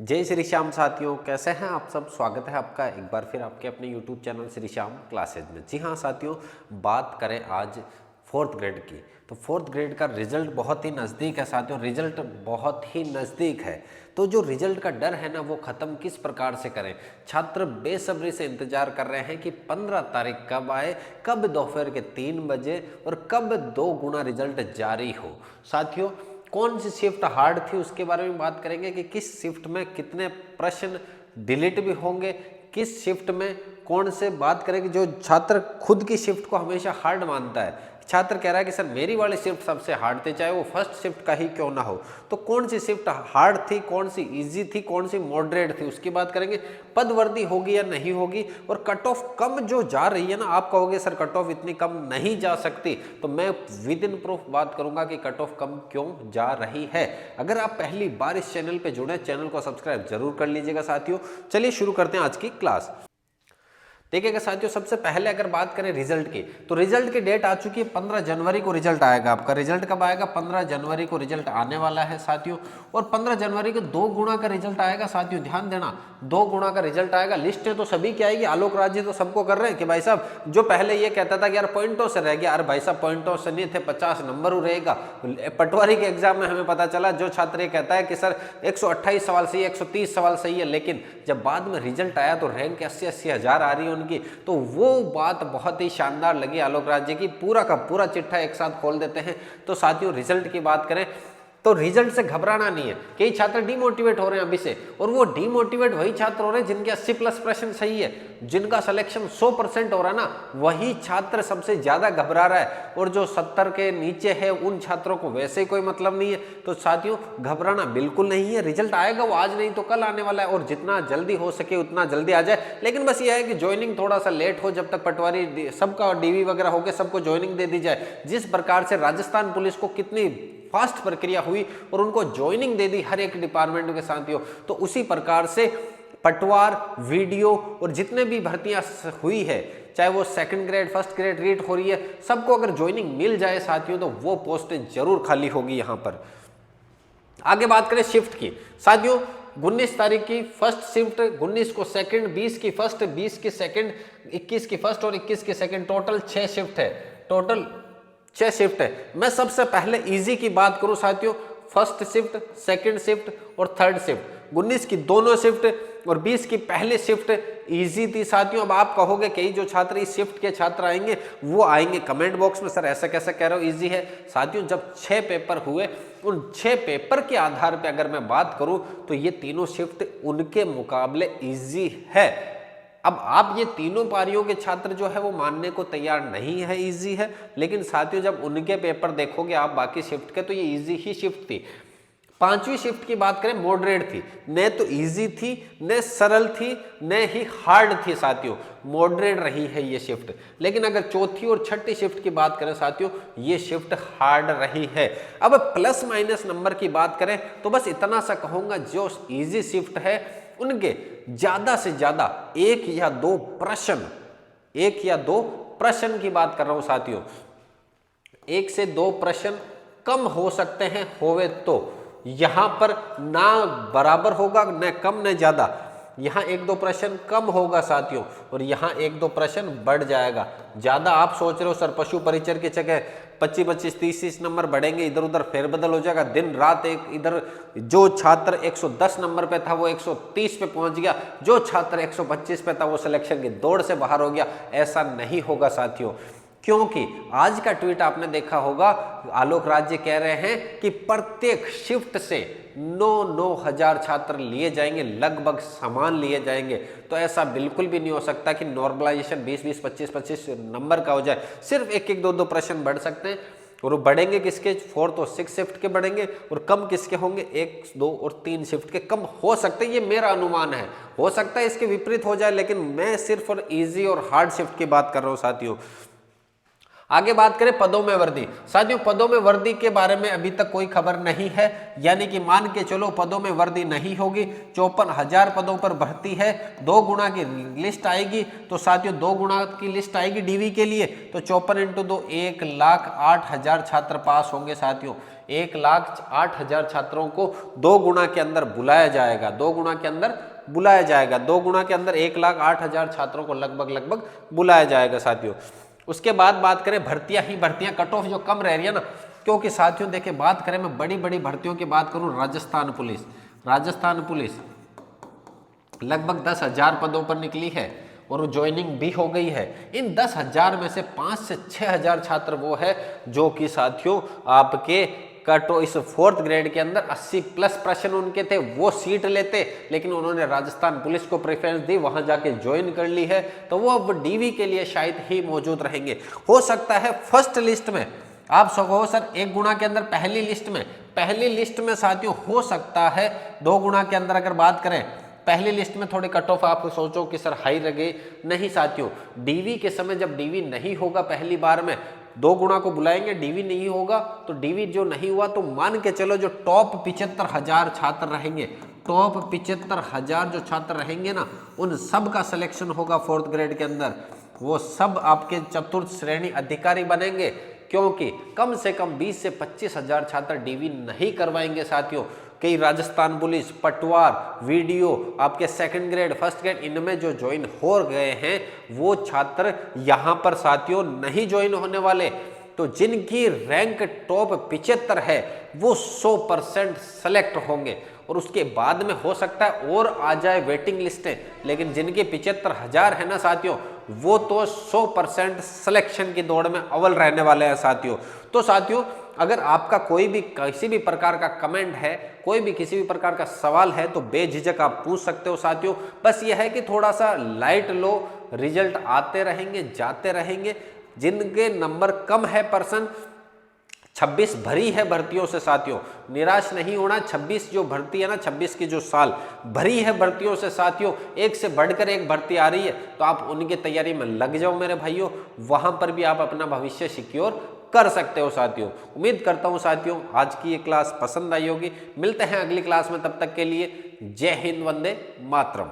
जय श्री श्याम साथियों, कैसे हैं आप सब। स्वागत है आपका एक बार फिर आपके अपने YouTube channel Shri Shyam classes में। जी हाँ साथियों, बात करें आज फोर्थ ग्रेड की, तो फोर्थ ग्रेड का रिजल्ट बहुत ही नज़दीक है साथियों। रिजल्ट बहुत ही नज़दीक है, तो जो रिजल्ट का डर है ना, वो ख़त्म किस प्रकार से करें। छात्र बेसब्री से इंतजार कर रहे हैं कि 15 तारीख कब आए, कब दोपहर के 3 बजे और कब 2 गुना रिजल्ट जारी हो। साथियों, कौन सी शिफ्ट हार्ड थी उसके बारे में बात करेंगे कि किस शिफ्ट में कितने प्रश्न डिलीट भी होंगे, किस शिफ्ट में कौन से बात करेंगे। जो छात्र खुद की शिफ्ट को हमेशा हार्ड मानता है, छात्र कह रहा है कि सर मेरी वाली शिफ्ट सबसे हार्ड थी, चाहे वो फर्स्ट शिफ्ट का ही क्यों ना हो, तो कौन सी शिफ्ट हार्ड थी, कौन सी इजी थी, कौन सी मॉडरेट थी, उसकी बात करेंगे। पदवर्दी होगी या नहीं होगी, और कट ऑफ कम जो जा रही है ना, आप कहोगे सर कट ऑफ इतनी कम नहीं जा सकती, तो मैं विद इन प्रूफ बात करूंगा कि कट ऑफ कम क्यों जा रही है। अगर आप पहली बार इस चैनल पे जुड़े, चैनल को सब्सक्राइब जरूर कर लीजिएगा साथियों। चलिए शुरू करते हैं आज की क्लास। देखिएगा साथियों, सबसे पहले अगर बात करें रिजल्ट की, तो रिजल्ट की डेट आ चुकी है। 15 जनवरी को रिजल्ट आएगा आपका। रिजल्ट कब आएगा? 15 जनवरी को रिजल्ट आने वाला है साथियों। और 15 जनवरी को 2 गुना का रिजल्ट आएगा साथियों, ध्यान देना, 2 गुना का रिजल्ट आएगा। लिस्टें तो सभी की आएगी। आलोक राज जी तो सबको कर रहे हैं कि भाई साहब, जो पहले ये कहता था कि यार पॉइंटों से रह गया, अरे भाई साहब पॉइंटों से नहीं थे, 50 नंबर रहेगा। पटवारी के एग्जाम में हमें पता चला, जो छात्र ये कहता है कि सर 128 सवाल सही है, 130 सवाल सही है, लेकिन जब बाद में रिजल्ट आया तो रैंक 80-80 हजार आ रही है उनकी, तो वो बात बहुत ही शानदार लगी आलोक राज जी की। पूरा का पूरा चिट्ठा एक साथ खोल देते हैं। तो साथियों, रिजल्ट की बात करें तो रिजल्ट से घबराना नहीं है। कई छात्र डिमोटिवेट हो रहे हैं अभी से, और वो डिमोटिवेट वही छात्र हो रहे हैं जिनके 80+ प्रश्न सही है, जिनका सिलेक्शन 100% हो रहा है ना, वही छात्र सबसे ज्यादा घबरा रहा है। और जो 70 के नीचे है उन छात्रों को वैसे कोई मतलब नहीं है। तो साथियों, घबराना बिल्कुल नहीं है। रिजल्ट आएगा, वो आज नहीं तो कल आने वाला है, और जितना जल्दी हो सके उतना जल्दी आ जाए। लेकिन बस ये है कि ज्वाइनिंग थोड़ा सा लेट हो, जब तक पटवारी सबका डीवी वगैरह होकर सबको ज्वाइनिंग दे दी जाए। जिस प्रकार से राजस्थान पुलिस को कितनी फास्ट प्रक्रिया हुई और उनको ज्वाइनिंग दे दी हर एक डिपार्टमेंट के साथियों, तो उसी प्रकार से पटवार, वीडियो और जितने भी भर्तियां हुई है, चाहे वो second grade, first grade REET हो रही है, सबको अगर ज्वाइनिंग मिल जाए साथियों, तो वो पोस्टें जरूर खाली होगी यहां पर। आगे बात करें शिफ्ट की साथियों, 19 तारीख की फर्स्ट शिफ्ट, 19 को सेकंड, 20 की फर्स्ट, 20 की सेकंड, 21 की फर्स्ट और 21 की सेकंड, टोटल 6 शिफ्ट है। टोटल 6 शिफ्ट है। मैं सबसे पहले इजी की बात करूं साथियों, फर्स्ट शिफ्ट, सेकंड शिफ्ट और थर्ड शिफ्ट। 19 की दोनों शिफ्ट और 20 की पहली शिफ्ट इजी थी साथियों। अब आप कहोगे कई जो छात्र इस शिफ्ट के छात्र आएंगे, वो आएंगे कमेंट बॉक्स में, सर ऐसा कैसे कह रहे हो इजी है। साथियों, जब 6 पेपर हुए, उन 6 पेपर के आधार पर अगर मैं बात करूं, तो ये तीनों शिफ्ट उनके मुकाबले इजी है। अब आप ये तीनों पारियों के छात्र जो है वो मानने को तैयार नहीं है इजी है, लेकिन साथियों जब उनके पेपर देखोगे आप बाकी शिफ्ट के, तो ये इजी ही शिफ्ट थी। 5वीं शिफ्ट की बात करें, मॉडरेट थी, न तो इजी थी, न सरल थी, न ही हार्ड थी साथियों, मॉडरेट रही है ये शिफ्ट। लेकिन अगर चौथी और छठी शिफ्ट की बात करें साथियों, ये शिफ्ट हार्ड रही है। अब प्लस माइनस नंबर की बात करें तो बस इतना सा कहूंगा, जो इजी शिफ्ट है उनके ज्यादा से ज्यादा 1 या 2 प्रश्न की बात कर रहा हूं साथियों, 1 से 2 प्रश्न कम हो सकते हैं, होवे तो यहां पर ना बराबर होगा, न कम न ज्यादा। यहां 1-2 प्रश्न कम होगा साथियों, और यहां 1-2 प्रश्न बढ़ जाएगा। ज्यादा आप सोच रहे हो सर पशु परिचर की जगह 25-25, 30-30 नंबर बढ़ेंगे, इधर उधर फेरबदल हो जाएगा, दिन रात एक इधर जो छात्र 110 नंबर पे था वो 130 पे पहुंच गया, जो छात्र 125 पे था वो सिलेक्शन की दौड़ से बाहर हो गया। ऐसा नहीं होगा साथियों, क्योंकि आज का ट्वीट आपने देखा होगा, आलोक राज जी कह रहे हैं कि प्रत्येक शिफ्ट से 9-9 हजार छात्र लिए जाएंगे, लगभग समान लिए जाएंगे। तो ऐसा बिल्कुल भी नहीं हो सकता कि नॉर्मलाइजेशन 20-20, 25-25 नंबर का हो जाए। सिर्फ 1-1, 2-2 प्रश्न बढ़ सकते हैं, और वो बढ़ेंगे किसके? 4th और 6th शिफ्ट के बढ़ेंगे, और कम किसके होंगे? 1, 2 और 3 शिफ्ट के कम हो सकते हैं। ये मेरा अनुमान है, हो सकता है इसके विपरीत हो जाए, लेकिन मैं सिर्फ और इजी और हार्ड शिफ्ट की बात कर रहा हूं साथियों। आगे बात करें पदों में वर्दी साथियों, पदों में वर्दी के बारे में अभी तक कोई खबर नहीं है, यानी कि मान के चलो पदों में वर्दी नहीं होगी। 54,000 पदों पर भर्ती है, 2 गुना की लिस्ट आएगी। तो साथियों 2 गुना की लिस्ट आएगी डीवी के लिए, तो 54 × 2 1,08,000 छात्र पास होंगे साथियों। 1,08,000 छात्रों को 2 गुना के अंदर बुलाया जाएगा, 2 गुना के अंदर बुलाया जाएगा, 2 गुना के अंदर 1,08,000 छात्रों को लगभग बुलाया जाएगा साथियों। उसके बाद बात करें भर्तियां ही भर्तियां, कट ऑफ जो कम रह रही है ना, क्योंकि साथियों देखिए बात करें मैं बड़ी बड़ी भर्तियों की बात करूं, राजस्थान पुलिस लगभग 10,000 पदों पर निकली है और ज्वाइनिंग भी हो गई है। इन 10,000 में से 5 से 6,000 छात्र वो है जो कि साथियों आपके कटो इस 4th ग्रेड के अंदर 80+ प्रश्न उनके थे, वो सीट लेते, लेकिन उन्होंने राजस्थान पुलिस को प्रेफरेंस दी, वहां जाके ज्वाइन कर ली है, तो वो अब डीवी के लिए शायद ही मौजूद रहेंगे। हो सकता है फर्स्ट लिस्ट में आप सको सर 1 गुना के अंदर पहली लिस्ट में साथियों हो सकता है 2 गुना के अंदर अगर बात करें पहली लिस्ट में थोड़ी कट ऑफ आप सोचो कि सर हाई लगे, नहीं साथियों, डीवी के समय जब डीवी नहीं होगा पहली बार में 2 गुना को बुलाएंगे, डीवी नहीं होगा तो डीवी जो नहीं हुआ तो मान के चलो जो टॉप 75,000 छात्र रहेंगे, टॉप 75,000 जो छात्र रहेंगे ना, उन सब का सिलेक्शन होगा 4th ग्रेड के अंदर, वो सब आपके चतुर्थ श्रेणी अधिकारी बनेंगे, क्योंकि कम से कम 20 से 25,000 छात्र डीवी नहीं करवाएंगे साथियों। कई राजस्थान पुलिस, पटवार, वीडियो, आपके 2nd ग्रेड, 1st ग्रेड, इनमें जो ज्वाइन हो गए हैं वो छात्र यहाँ पर साथियों नहीं ज्वाइन होने वाले। तो जिनकी रैंक टॉप 75 है वो 100% सेलेक्ट होंगे और उसके बाद में हो सकता है और आ जाए वेटिंग लिस्टें, लेकिन जिनके 75,000 है ना साथियों, वो तो 100% सिलेक्शन की दौड़ में अव्वल रहने वाले हैं साथियों। तो साथियों अगर आपका कोई भी किसी भी प्रकार का कमेंट है, कोई भी किसी भी प्रकार का सवाल है तो बेझिझक आप पूछ सकते हो साथियों। बस यह है कि थोड़ा सा लाइट लो, रिजल्ट आते रहेंगे जाते रहेंगे, जिनके नंबर कम है पर्सन 26 भरी है भर्तियों से साथियों, निराश नहीं होना। 26 जो भर्ती है ना, 26 की जो साल भरी है भर्तियों से साथियों, एक से बढ़कर एक भर्ती आ रही है, तो आप उनकी तैयारी में लग जाओ मेरे भाइयों, वहां पर भी आप अपना भविष्य सिक्योर कर सकते हो साथियों। उम्मीद करता हूं साथियों आज की ये क्लास पसंद आई होगी। मिलते हैं अगली क्लास में, तब तक के लिए जय हिंद, वंदे मातरम।